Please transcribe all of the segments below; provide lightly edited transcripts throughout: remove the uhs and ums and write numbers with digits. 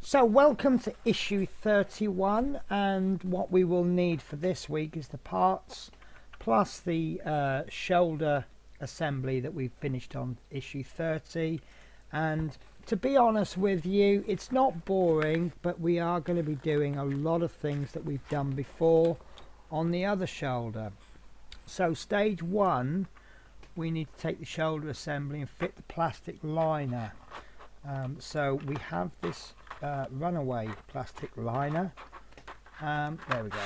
So welcome to issue 31, and what we will need for this week is the parts plus the shoulder assembly that we've finished on issue 30. And to be honest with you, it's not boring, but we are going to be doing a lot of things that we've done before on the other shoulder. So stage 1, we need to take the shoulder assembly and fit the plastic liner. So we have this runaway plastic liner. There we go.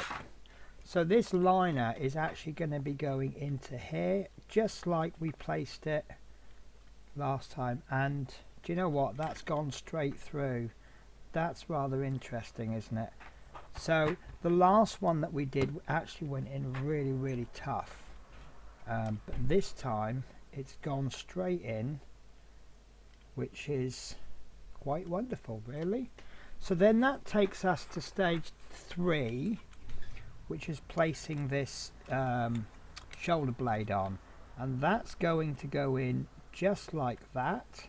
So this liner is actually going to be going into here, just like we placed it last time. And do you know what? That's gone straight through. That's rather interesting, isn't it? So the last one that we did actually went in really tough. But this time it's gone straight in, which is quite wonderful, really. So then that takes us to stage 3, which is placing this shoulder blade on, and that's going to go in just like that,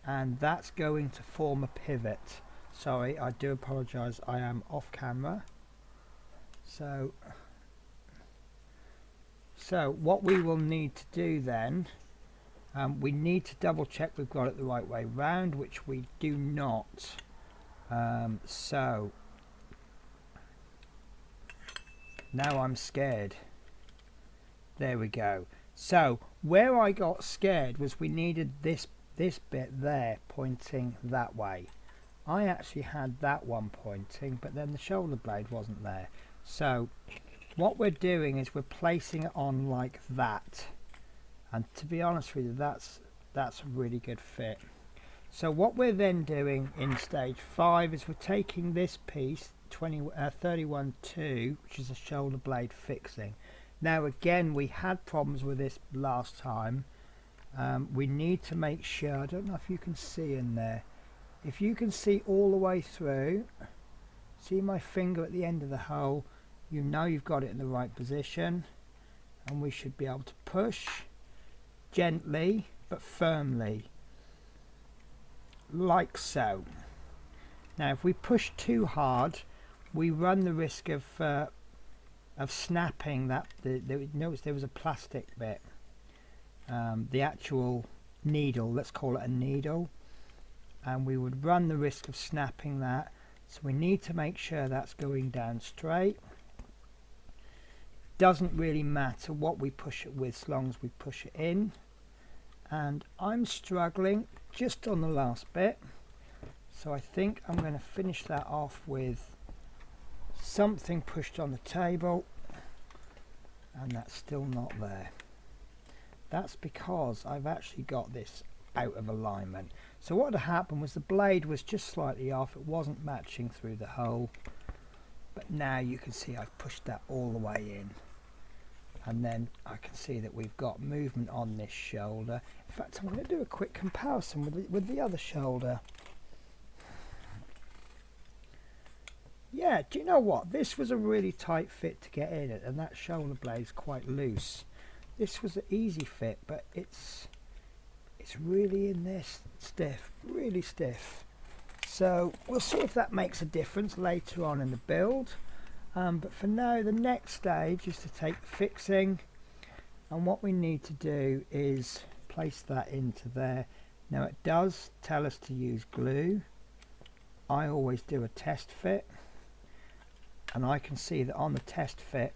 and that's going to form a pivot. Sorry, I do apologize, I am off camera. So what we will need to do then, we need to double check we've got it the right way round, which we do not. So now I'm scared. There we go. So where I got scared was we needed this bit there pointing that way. I actually had that one pointing, but then the shoulder blade wasn't there. So what we're doing is we're placing it on like that. And to be honest with you, that's a really good fit. So what we're then doing in stage 5 is we're taking this piece 31-2, which is a shoulder blade fixing. Now again, we had problems with this last time. We need to make sure, I don't know if you can see in there, if you can see all the way through, see my finger at the end of the hole, you know you've got it in the right position, and we should be able to push gently but firmly, like so. Now if we push too hard, we run the risk of snapping that. Notice there was a plastic bit, the actual needle, let's call it a needle, and we would run the risk of snapping that. So we need to make sure that's going down straight. Doesn't really matter what we push it with, as long as we push it in. And I'm struggling just on the last bit, so I think I'm going to finish that off with something pushed on the table, and that's still not there. That's because I've actually got this out of alignment. So what had happened was the blade was just slightly off, it wasn't matching through the hole, but now you can see I've pushed that all the way in. And then I can see that we've got movement on this shoulder. In fact, I'm going to do a quick comparison with the other shoulder. Yeah, do you know what? This was a really tight fit to get in it, and that shoulder blade's quite loose. This was an easy fit, but it's really in this stiff, really stiff. So we'll see if that makes a difference later on in the build. But for now, the next stage is to take the fixing, and what we need to do is place that into there. Now it does tell us to use glue. I always do a test fit, and I can see that on the test fit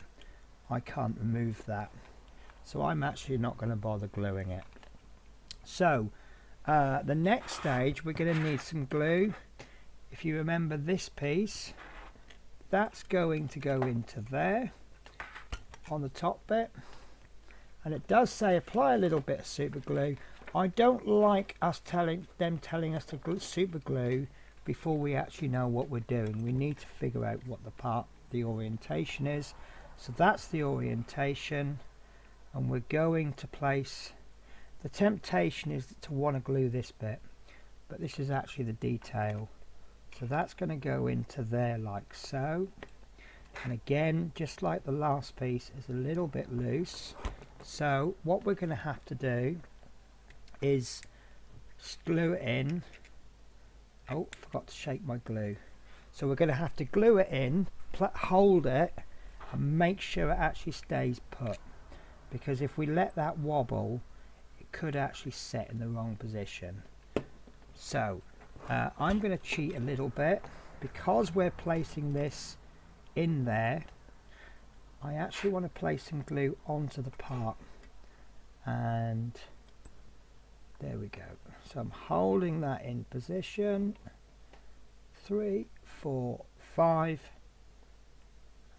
I can't remove that, so I'm actually not going to bother gluing it. So the next stage, we're going to need some glue. If you remember this piece, that's going to go into there on the top bit, and it does say apply a little bit of super glue. I don't like telling us to super glue before we actually know what we're doing. We need to figure out what the orientation is. So that's the orientation, and we're going to place. The temptation is to want to glue this bit, but this is actually the detail. So that's going to go into there like so, and again, just like the last piece, is a little bit loose. So what we're going to have to do is glue it in Oh, forgot to shake my glue. So we're going to have to glue it in, hold it, and make sure it actually stays put. Because if we let that wobble, it could actually set in the wrong position. So I'm going to cheat a little bit. Because we're placing this in there, I actually want to place some glue onto the part. And there we go. So I'm holding that in position. 3, 4, 5.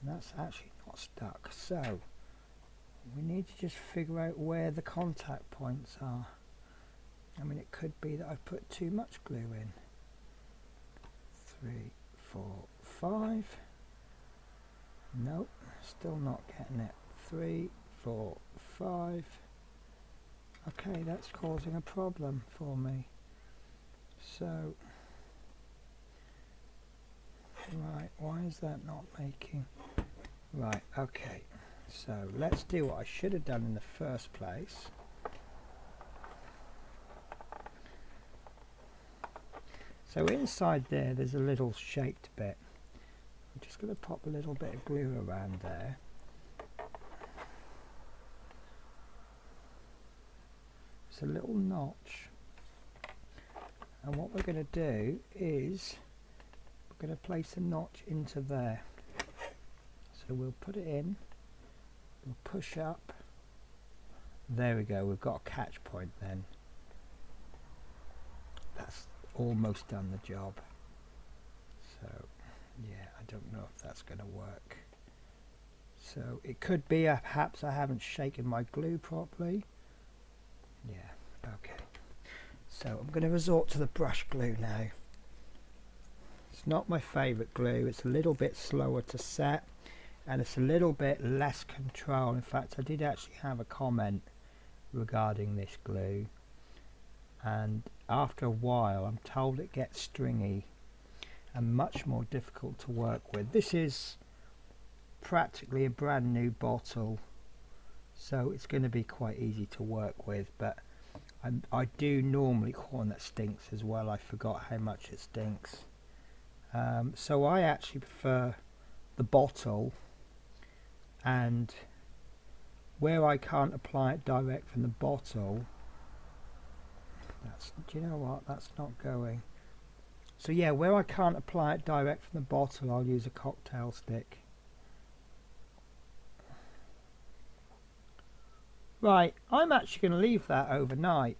And that's actually not stuck. So we need to just figure out where the contact points are. I mean, it could be that I've put too much glue in. 3, 4, 5. Nope, still not getting it. 3, 4, 5. Okay, that's causing a problem for me. So, right, why is that not making? Right, okay. So let's do what I should have done in the first place. So inside there, there's a little shaped bit. I'm just going to pop a little bit of glue around there. It's a little notch. And what we're going to do is we're going to place a notch into there. So we'll put it in, we'll push up. There we go, we've got a catch point then. That's almost done the job. So yeah, I don't know if that's going to work. So it could be perhaps I haven't shaken my glue properly. Yeah, okay. So I'm going to resort to the brush glue now. It's not my favourite glue. It's a little bit slower to set and it's a little bit less control. In fact, I did actually have a comment regarding this glue, and after a while I'm told it gets stringy and much more difficult to work with. This is practically a brand new bottle, so it's going to be quite easy to work with, but I do normally corn that stinks as well. I forgot how much it stinks. So I actually prefer the bottle, and where I can't apply it direct from the bottle, do you know what, that's not going. So yeah, where I can't apply it direct from the bottle, I'll use a cocktail stick. Right, I'm actually going to leave that overnight.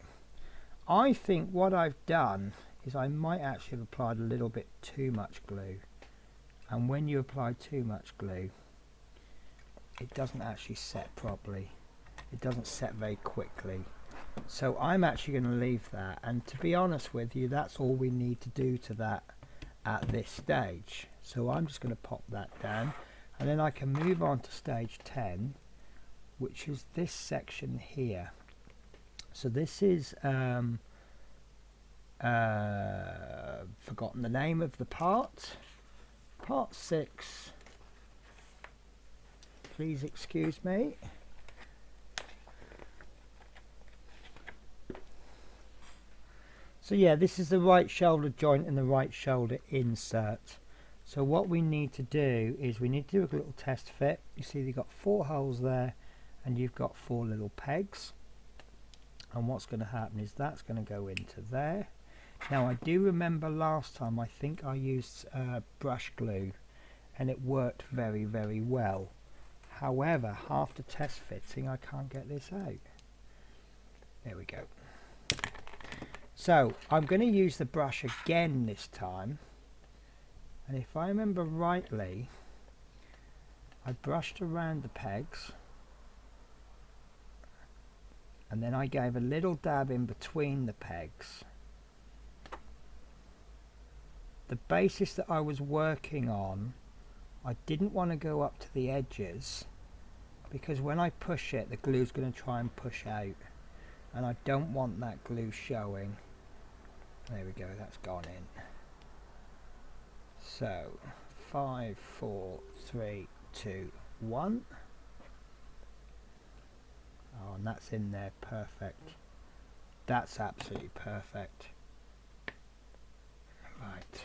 I think what I've done is I might actually have applied a little bit too much glue, and when you apply too much glue, it doesn't actually set properly. It doesn't set very quickly. So I'm actually going to leave that, and to be honest with you, that's all we need to do to that at this stage. So I'm just going to pop that down, and then I can move on to stage 10, which is this section here. So this is forgotten the name of the part 6, please excuse me. So yeah, this is the right shoulder joint and the right shoulder insert. So what we need to do is we need to do a little test fit. You see you've got 4 holes there and you've got 4 little pegs, and what's going to happen is that's going to go into there. Now I do remember last time I think I used brush glue and it worked very, very well. However, after test fitting I can't get this out. There we go. So I'm going to use the brush again this time, and if I remember rightly, I brushed around the pegs and then I gave a little dab in between the pegs. The basis that I was working on, I didn't want to go up to the edges because when I push it, the glue's going to try and push out, and I don't want that glue showing. There we go, that's gone in. So 5, 4, 3, 2, 1. Oh, and that's in there, perfect. That's absolutely perfect. Right,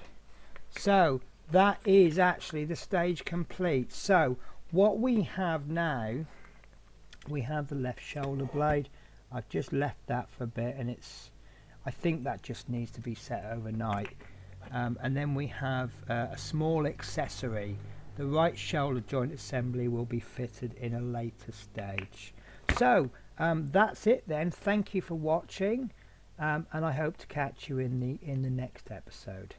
so that is actually the stage complete. So what we have now, we have the left shoulder blade. I've just left that for a bit, and I think that just needs to be set overnight. And then we have a small accessory. The right shoulder joint assembly will be fitted in a later stage. So that's it then. Thank you for watching, and I hope to catch you in the next episode.